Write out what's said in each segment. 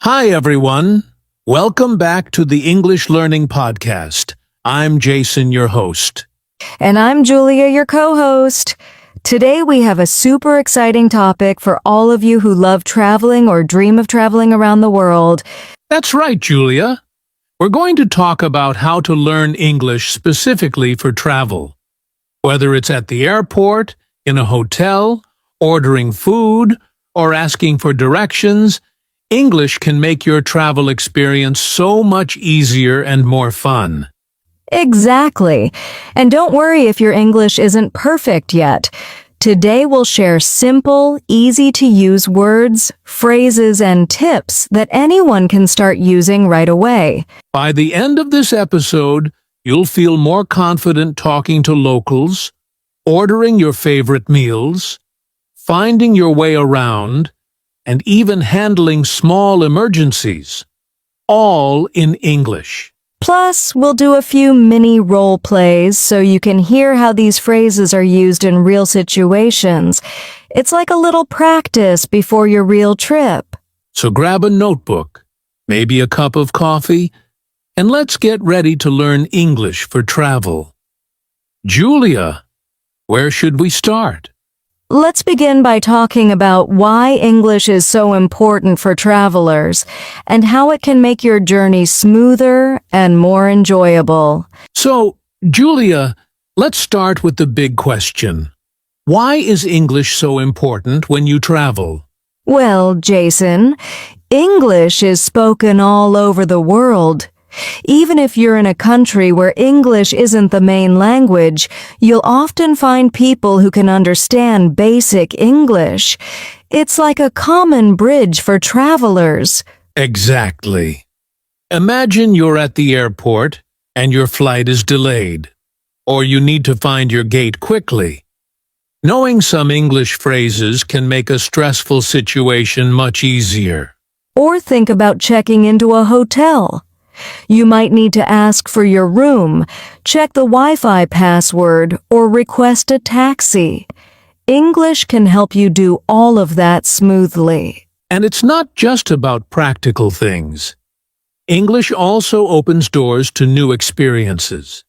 Hi, everyone. Welcome back to the English Learning Podcast. I'm Jason, your host. And I'm Julia, your co-host. Today we have a super exciting topic for all of you who love traveling or dream of traveling around the world. That's right, Julia. We're going to talk about how to learn English specifically for travel. Whether it's at the airport, in a hotel, ordering food, or asking for directions, English can make your travel experience so much easier and more fun. Exactly. And don't worry if your English isn't perfect yet. Today we'll share simple, easy-to-use words, phrases, and tips that anyone can start using right away. By the end of this episode, you'll feel more confident talking to locals, ordering your favorite meals, finding your way around, and even handling small emergencies, all in English. Plus, we'll do a few mini role plays so you can hear how these phrases are used in real situations. It's like a little practice before your real trip. So grab a notebook, maybe a cup of coffee, and let's get ready to learn English for travel. Julia, where should we start? Let's begin by talking about why English is so important for travelers and how it can make your journey smoother and more enjoyable. So, Julia, let's start with the big question. Why is English so important when you travel? Well, Jason, English is spoken all over the world. Even if you're in a country where English isn't the main language, you'll often find people who can understand basic English. It's like a common bridge for travelers. Exactly. Imagine you're at the airport and your flight is delayed, or you need to find your gate quickly. Knowing some English phrases can make a stressful situation much easier. Or think about checking into a hotel. You might need to ask for your room, check the Wi-Fi password, or request a taxi. English can help you do all of that smoothly. And it's not just about practical things. English also opens doors to new experiences.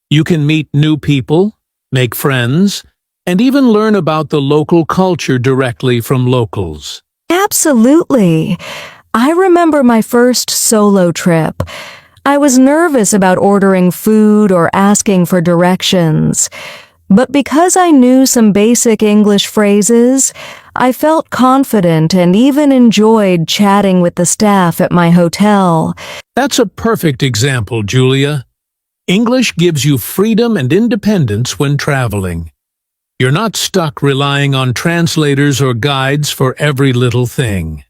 You can meet new people, make friends, and even learn about the local culture directly from locals. Absolutely. I remember my first solo trip. I was nervous about ordering food or asking for directions. But because I knew some basic English phrases, I felt confident and even enjoyed chatting with the staff at my hotel. That's a perfect example, Julia. English gives you freedom and independence when traveling. You're not stuck relying on translators or guides for every little thing.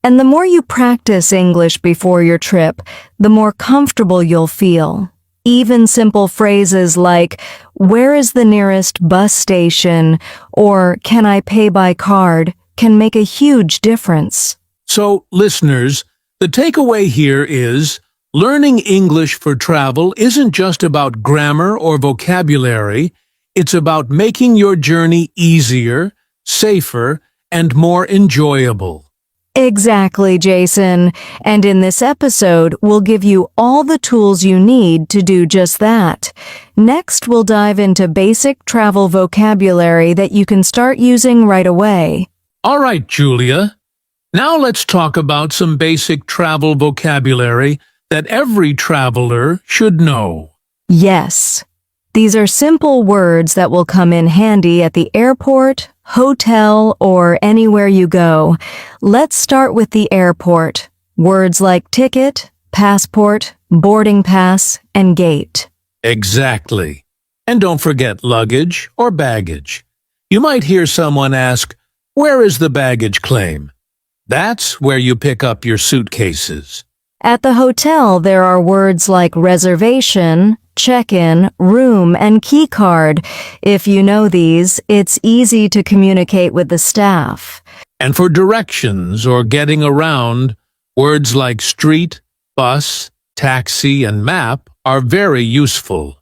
And the more you practice English before your trip, the more comfortable you'll feel. Even simple phrases like, "Where is the nearest bus station?" or "Can I pay by card?" can make a huge difference. So, listeners, the takeaway here is learning English for travel isn't just about grammar or vocabulary, it's about making your journey easier, safer, and more enjoyable. Exactly, Jason. And in this episode, we'll give you all the tools you need to do just that. Next, we'll dive into basic travel vocabulary that you can start using right away. All right, Julia. Now let's talk about some basic travel vocabulary that every traveler should know. Yes. These are simple words that will come in handy at the airport, hotel, or anywhere you go. Let's start with the airport. Words like ticket, passport, boarding pass, and gate. Exactly. And don't forget luggage or baggage. You might hear someone ask, "Where is the baggage claim?" That's where you pick up your suitcases. At the hotel, there are words like reservation, check-in, room, and key card. If you know these, it's easy to communicate with the staff. And for directions or getting around, words like street, bus, taxi, and map are very useful.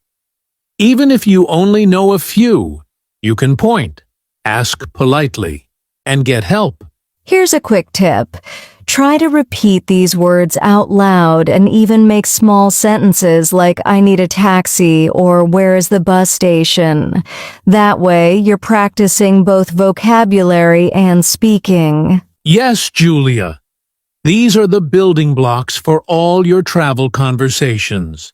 Even if you only know a few, you can point, ask politely, and get help. Here's a quick tip. Try to repeat these words out loud and even make small sentences like I need a taxi or where is the bus station. That way, you're practicing both vocabulary and speaking. Yes, Julia. These are the building blocks for all your travel conversations.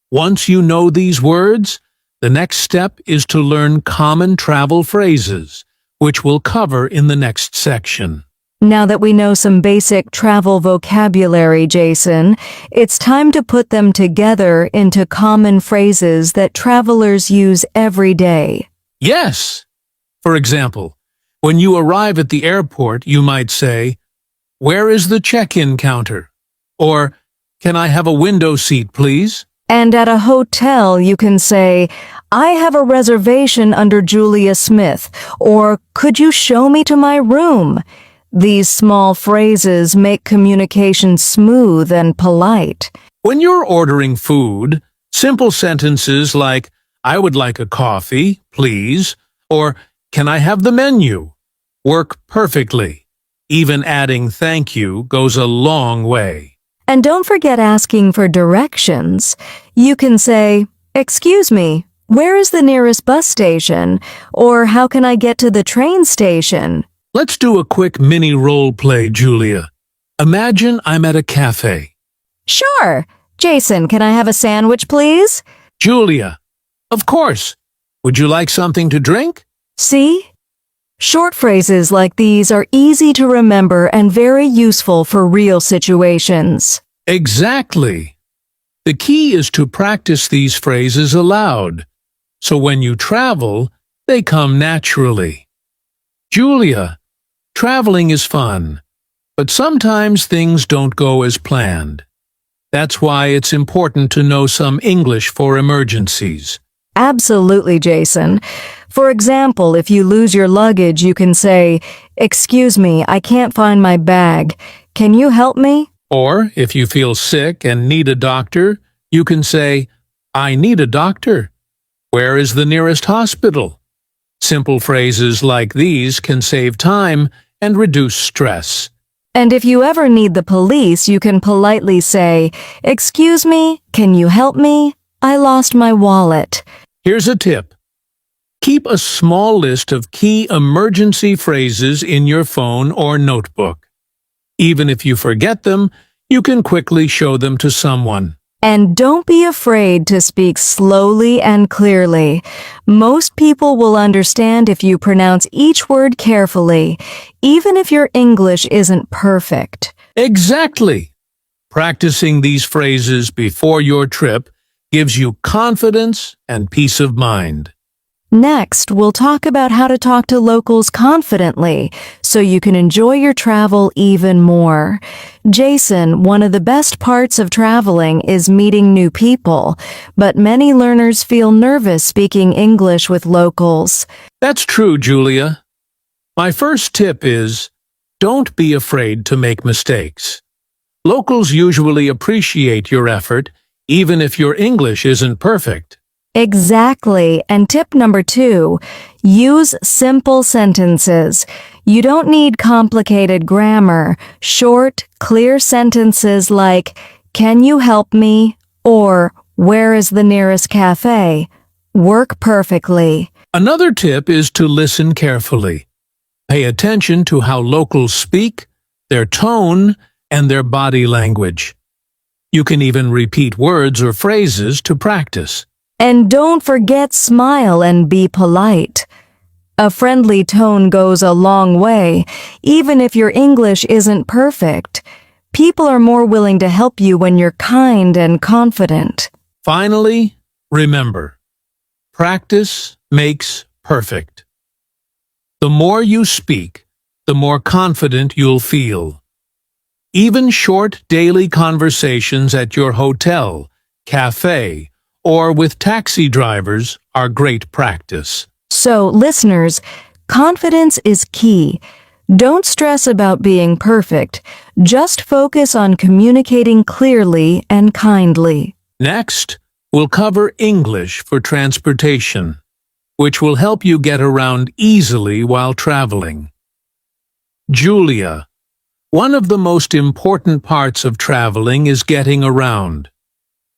Once you know these words, the next step is to learn common travel phrases, which we'll cover in the next section. Now that we know some basic travel vocabulary, Jason, it's time to put them together into common phrases that travelers use every day. Yes! For example, when you arrive at the airport, you might say, "Where is the check-in counter?" Or, "Can I have a window seat, please?" And at a hotel, you can say, I have a reservation under Julia Smith, or could you show me to my room? These small phrases make communication smooth and polite. When you're ordering food, simple sentences like, "I would like a coffee, please," or "Can I have the menu?" work perfectly. Even adding "thank you" goes a long way. And don't forget asking for directions. You can say, excuse me, where is the nearest bus station? Or how can I get to the train station? Let's do a quick mini role play, Julia. Imagine I'm at a cafe. Sure. Jason, can I have a sandwich, please? Julia, of course. Would you like something to drink? See? Short phrases like these are easy to remember and very useful for real situations. Exactly. The key is to practice these phrases aloud, so when you travel, they come naturally. Julia, traveling is fun, but sometimes things don't go as planned. That's why it's important to know some English for emergencies. Absolutely, Jason. For example, if you lose your luggage, you can say, excuse me, I can't find my bag. Can you help me? Or, if you feel sick and need a doctor, you can say, I need a doctor. Where is the nearest hospital? Simple phrases like these can save time and reduce stress. And if you ever need the police, you can politely say, excuse me, can you help me? I lost my wallet. Here's a tip. Keep a small list of key emergency phrases in your phone or notebook. Even if you forget them, you can quickly show them to someone. And don't be afraid to speak slowly and clearly. Most people will understand if you pronounce each word carefully, even if your English isn't perfect. Exactly. Practicing these phrases before your trip gives you confidence and peace of mind. Next, we'll talk about how to talk to locals confidently so you can enjoy your travel even more. Jason, one of the best parts of traveling is meeting new people, but many learners feel nervous speaking English with locals. That's true, Julia. My first tip is, don't be afraid to make mistakes. Locals usually appreciate your effort, even if your English isn't perfect. Exactly. And tip number 2, use simple sentences. You don't need complicated grammar. Short, clear sentences like, can you help me? Or, where is the nearest cafe? Work perfectly. Another tip is to listen carefully. Pay attention to how locals speak, their tone, and their body language. You can even repeat words or phrases to practice. And don't forget smile and be polite. A friendly tone goes a long way, even if your English isn't perfect. People are more willing to help you when you're kind and confident. Finally, remember, practice makes perfect. The more you speak, the more confident you'll feel. Even short daily conversations at your hotel, cafe, or with taxi drivers are great practice. So, listeners, confidence is key. Don't stress about being perfect. Just focus on communicating clearly and kindly. Next, we'll cover English for transportation, which will help you get around easily while traveling. Julia, One of the most important parts of traveling is getting around.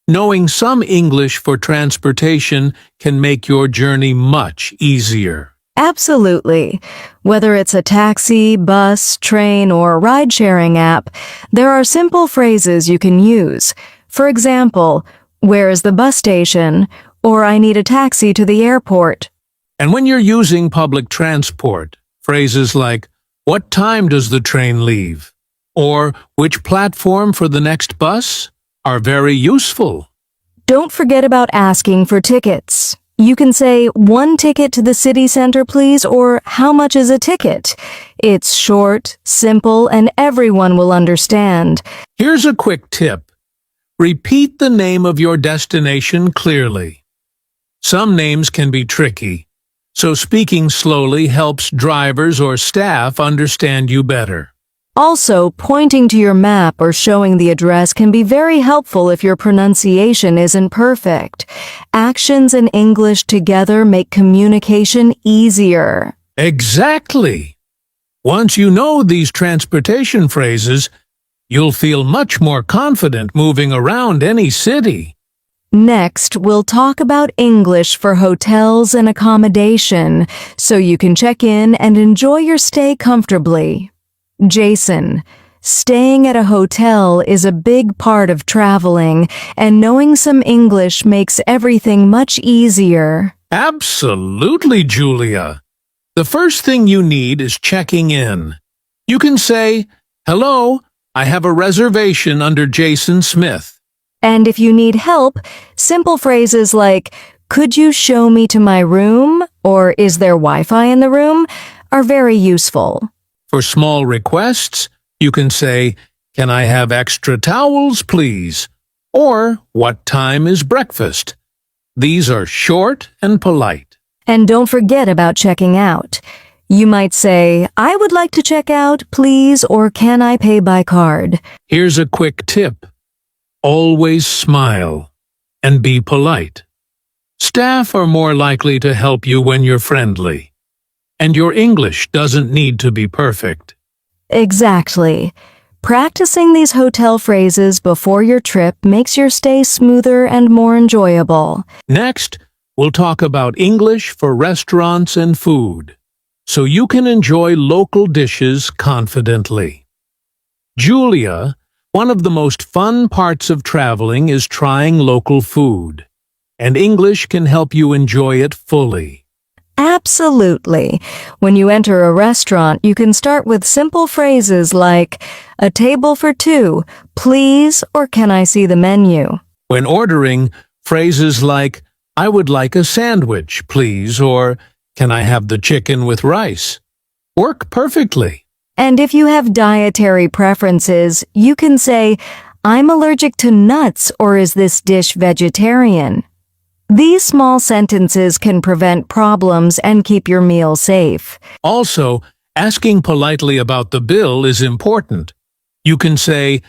Knowing some English for transportation can make your journey much easier. Absolutely. Whether it's a taxi, bus, train, or ride-sharing app, there are simple phrases you can use. For example, "Where is the bus station?" or "I need a taxi to the airport." And when you're using public transport, phrases like, "What time does the train leave?" or "Which platform for the next bus?" are very useful. Don't forget about asking for tickets. You can say, "One ticket to the city center, please," or "How much is a ticket?" It's short, simple, and everyone will understand. Here's a quick tip. Repeat the name of your destination clearly. Some names can be tricky, so speaking slowly helps drivers or staff understand you better. Also, pointing to your map or showing the address can be very helpful if your pronunciation isn't perfect. Actions and English together make communication easier. Exactly. Once you know these transportation phrases, you'll feel much more confident moving around any city. Next, we'll talk about English for hotels and accommodation, so you can check in and enjoy your stay comfortably. Jason, staying at a hotel is a big part of traveling, and knowing some English makes everything much easier. Absolutely, Julia. The first thing you need is checking in. You can say, "Hello, I have a reservation under Jason Smith." And if you need help, simple phrases like, "Could you show me to my room?" or "Is there Wi-Fi in the room?" are very useful. For small requests, you can say, "Can I have extra towels, please?" or "What time is breakfast?" These are short and polite. And don't forget about checking out. You might say, "I would like to check out, please," or "Can I pay by card?" Here's a quick tip. Always smile and be polite. Staff are more likely to help you when you're friendly. And your English doesn't need to be perfect. Exactly. Practicing these hotel phrases before your trip makes your stay smoother and more enjoyable. Next, we'll talk about English for restaurants and food, so you can enjoy local dishes confidently. Julia, one of the most fun parts of traveling is trying local food, and English can help you enjoy it fully. Absolutely. When you enter a restaurant, you can start with simple phrases like, "A table for two, please," or "Can I see the menu?" When ordering, phrases like, "I would like a sandwich, please," or "Can I have the chicken with rice?" work perfectly. And if you have dietary preferences, you can say, "I'm allergic to nuts," or "Is this dish vegetarian?" These small sentences can prevent problems and keep your meal safe. Also, asking politely about the bill is important. You can say,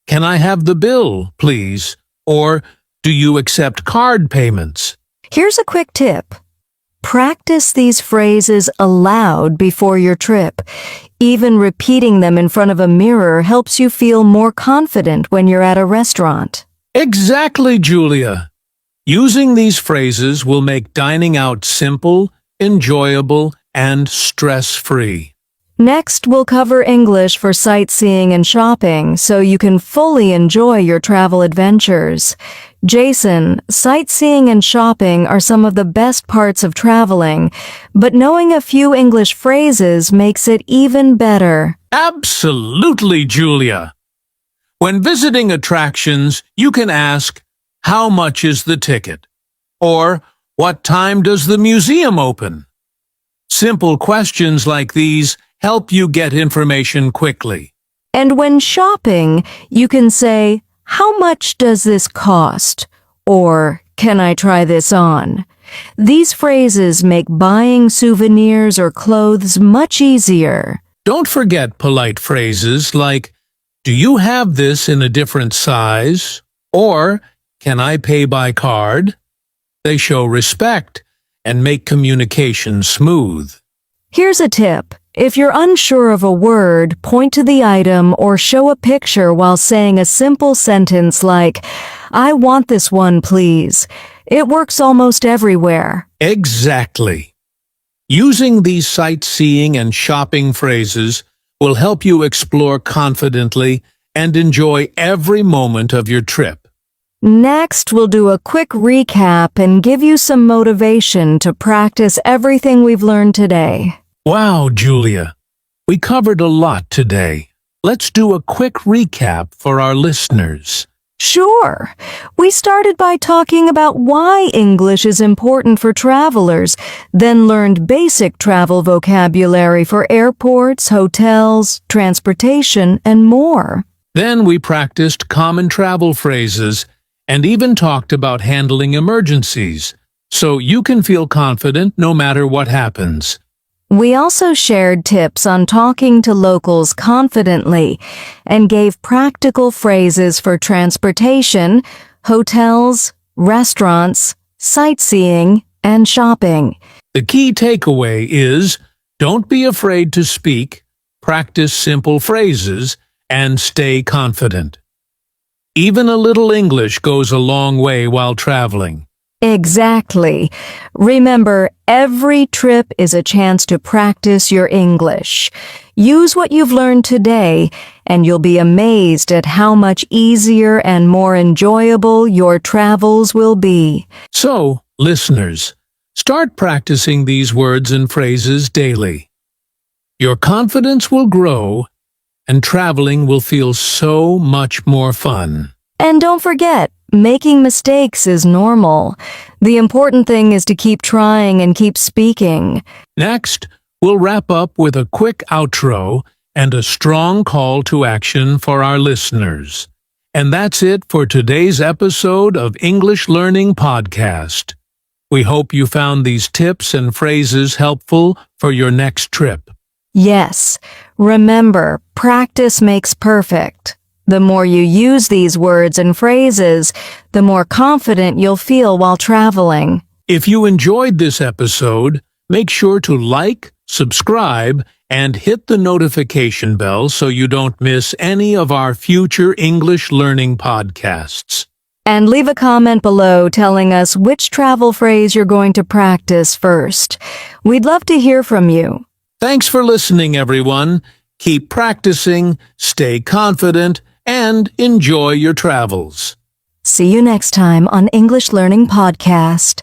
"Can I have the bill, please?" or "Do you accept card payments?" Here's a quick tip. Practice these phrases aloud before your trip. Even repeating them in front of a mirror helps you feel more confident when you're at a restaurant. Exactly, Julia. Using these phrases will make dining out simple, enjoyable, and stress-free. Next, we'll cover English for sightseeing and shopping so you can fully enjoy your travel adventures. Jason, sightseeing and shopping are some of the best parts of traveling, but knowing a few English phrases makes it even better. Absolutely, Julia. When visiting attractions, you can ask, "How much is the ticket?" or "What time does the museum open?" Simple questions like these help you get information quickly. And when shopping, you can say, "How much does this cost?" or "Can I try this on?" These phrases make buying souvenirs or clothes much easier. Don't forget polite phrases like, "Do you have this in a different size?" or "Can I pay by card?" They show respect and make communication smooth. Here's a tip. If you're unsure of a word, point to the item or show a picture while saying a simple sentence like, "I want this one, please." It works almost everywhere. Exactly. Using these sightseeing and shopping phrases will help you explore confidently and enjoy every moment of your trip. Next, we'll do a quick recap and give you some motivation to practice everything we've learned today. Wow, Julia, we covered a lot today. Let's do a quick recap for our listeners. Sure. We started by talking about why English is important for travelers, then learned basic travel vocabulary for airports, hotels, transportation, and more. Then we practiced common travel phrases and even talked about handling emergencies, so you can feel confident no matter what happens. We also shared tips on talking to locals confidently and gave practical phrases for transportation, hotels, restaurants, sightseeing, and shopping. The key takeaway is, don't be afraid to speak, practice simple phrases, and stay confident. Even a little English goes a long way while traveling. Exactly. Remember, every trip is a chance to practice your English. Use what you've learned today, and you'll be amazed at how much easier and more enjoyable your travels will be. So, listeners, start practicing these words and phrases daily. Your confidence will grow, and traveling will feel so much more fun. And don't forget, making mistakes is normal. The important thing is to keep trying and keep speaking. Next, we'll wrap up with a quick outro and a strong call to action for our listeners. And that's it for today's episode of English Learning Podcast. We hope you found these tips and phrases helpful for your next trip. Yes, remember, practice makes perfect. The more you use these words and phrases, the more confident you'll feel while traveling. If you enjoyed this episode, make sure to like, subscribe, and hit the notification bell so you don't miss any of our future English learning podcasts. And leave a comment below telling us which travel phrase you're going to practice first. We'd love to hear from you. Thanks for listening, everyone. Keep practicing, stay confident, and enjoy your travels. See you next time on English Learning Podcast.